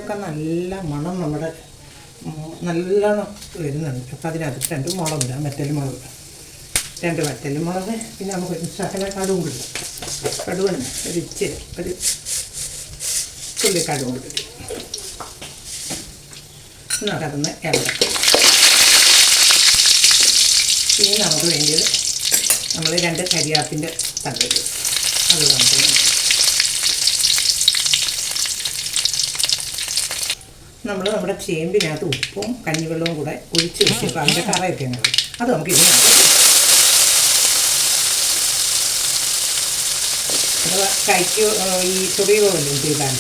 ഒക്കെ നല്ല മണം നമ്മുടെ നല്ലോണം വരുന്നുണ്ട്. അപ്പോൾ അതിനകത്ത് 2 മുളക്, വറ്റൽമുളക്, 2 വറ്റൽമുളക്, പിന്നെ നമുക്ക് ശകല കടുവും കിട്ടും. കടുവന് ഒരു തുള്ളി കടുവും കിട്ടും. നമുക്കതൊന്ന് ഇളക്കാം. ഇനി നമുക്ക് വേണ്ടിയത് നമ്മൾ 2 കരിയാപ്പിൻ്റെ തണ്ട്, അത് നമുക്ക് നമ്മുടെ ചേമ്പിനകത്ത് ഉപ്പും കഞ്ഞിവെള്ളവും കൂടെ ഒഴിച്ച് വെച്ചപ്പോൾ അതിൻ്റെ കറയൊക്കെ ഉണ്ടാവും. അത് നമുക്ക് ഇനി അഥവാ കൈക്ക് ഈ ചൊറിയോ വല്ലതും ചെയ്താൽ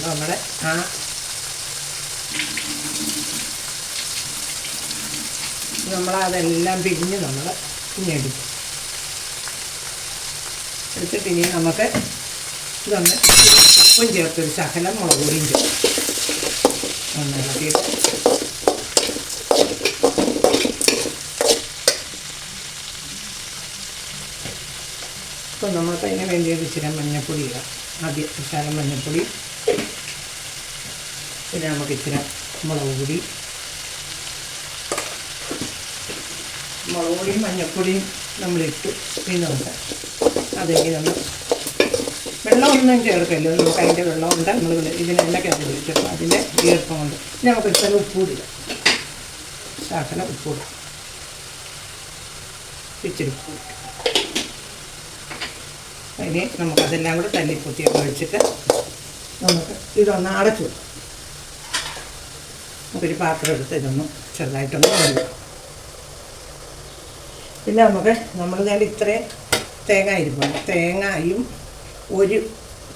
നമ്മുടെ നമ്മളതെല്ലാം പിഴിഞ്ഞ് നമ്മൾ പിന്നെടുക്കും. എടുത്തിട്ട് ഇനി നമുക്ക് ഇതൊന്ന് ഉപ്പും ചേർത്തൊരു ശകലം മുളക് പൊടിയും ചേർക്കും. ഒന്ന് ഇളക്കിയിട്ട് ഇപ്പം നമുക്ക് അതിന് വേണ്ടി ഇച്ചിരി മഞ്ഞൾപ്പൊടി ഇടാം. ആദ്യം ശകലം മഞ്ഞൾപ്പൊടി, പിന്നെ നമുക്ക് ഇച്ചിരി മുളക് പൊടിയും മഞ്ഞൾപ്പൊടിയും നമ്മളിട്ടു. പിന്നെ നമുക്ക് അതിങ്ങനെ ഒന്ന് വെള്ളമൊന്നും ചേർക്കല്ലോ. നമുക്ക് അതിൻ്റെ വെള്ളമുണ്ട്, നമ്മൾ ഇതിനെണ്ണയ്ക്കകത്ത് ഒഴിച്ചപ്പോൾ അതിൻ്റെ ഈർപ്പം കൊണ്ട് പിന്നെ നമുക്ക് ഇച്ചിരി ഉപ്പൂടില്ല, ശകലം ഉപ്പൂടും, ഇച്ചിരി ഉപ്പ്. അതിന് നമുക്കതെല്ലാം കൂടെ തല്ലിപ്പൊത്തിയൊക്കെ ഒഴിച്ചിട്ട് നമുക്ക് ഇതൊന്ന് അടച്ചു കൊടുക്കും. നമുക്കൊരു പാത്രം എടുത്ത് ഇതൊന്ന് ചെറുതായിട്ടൊന്ന് കഴുകും. പിന്നെ നമ്മൾ ഞാൻ ഇത്രയും തേങ്ങ ഇരിപ്പുണ്ട്. തേങ്ങയും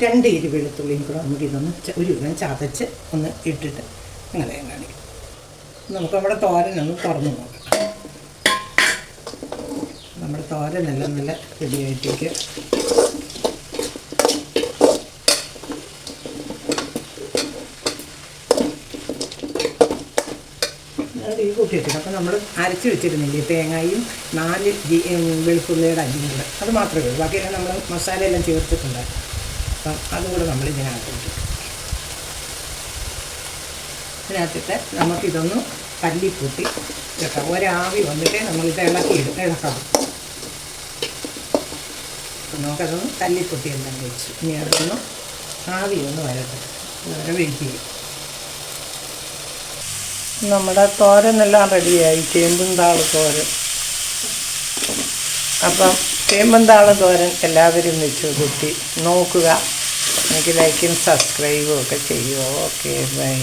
2 ഇരി വെളുത്തുള്ളിയും കൂടെ നമുക്കിതൊന്ന് ഒരു ചതച്ച് ഒന്ന് ഇട്ടിട്ട് അങ്ങനെ കാണിക്കും. നമുക്ക് നമ്മുടെ തോരനൊന്ന് തുറന്ന് നോക്കാം. നമ്മുടെ തോരനെല്ലാം നല്ല റെഡിയായിട്ടേക്ക് ഈ കൂട്ടിയിട്ടിട്ട് അപ്പോൾ നമ്മൾ അരച്ച് വെച്ചിരുന്നില്ലേ തേങ്ങയും 4 വെളുത്തുള്ളിയുടെ അരിയും കൂടെ, അത് മാത്രമേ ഉള്ളൂ. ബാക്കിയെല്ലാം നമ്മൾ മസാലയെല്ലാം ചേർത്തിട്ടുണ്ടായിരുന്നു. അപ്പം അതുകൂടെ നമ്മൾ ഇതിനകത്ത് ഇട്ടിട്ട് ഇതിനകത്തിട്ട് നമുക്കിതൊന്ന് തല്ലിപ്പൊട്ടി കേട്ടോ. ഒരാവി വന്നിട്ട് നമ്മളിത് ഇളക്കാം. നമുക്കതൊന്ന് തല്ലിപ്പൊട്ടി എല്ലാം വെച്ച് ഇനി അതൊന്ന് ആവി ഒന്ന് വരട്ടെ, വരെ വെയിറ്റ് ചെയ്യും. നമ്മുടെ തോരനെല്ലാം റെഡിയായി, ചേമ്പും താള് തോരൻ. അപ്പം ചേമ്പും താള് തോരൻ എല്ലാവരും വെച്ച് കൂട്ടി നോക്കുക. എനിക്ക് ലൈക്കും സബ്സ്ക്രൈബും ഒക്കെ ചെയ്യുമോ. Okay, by.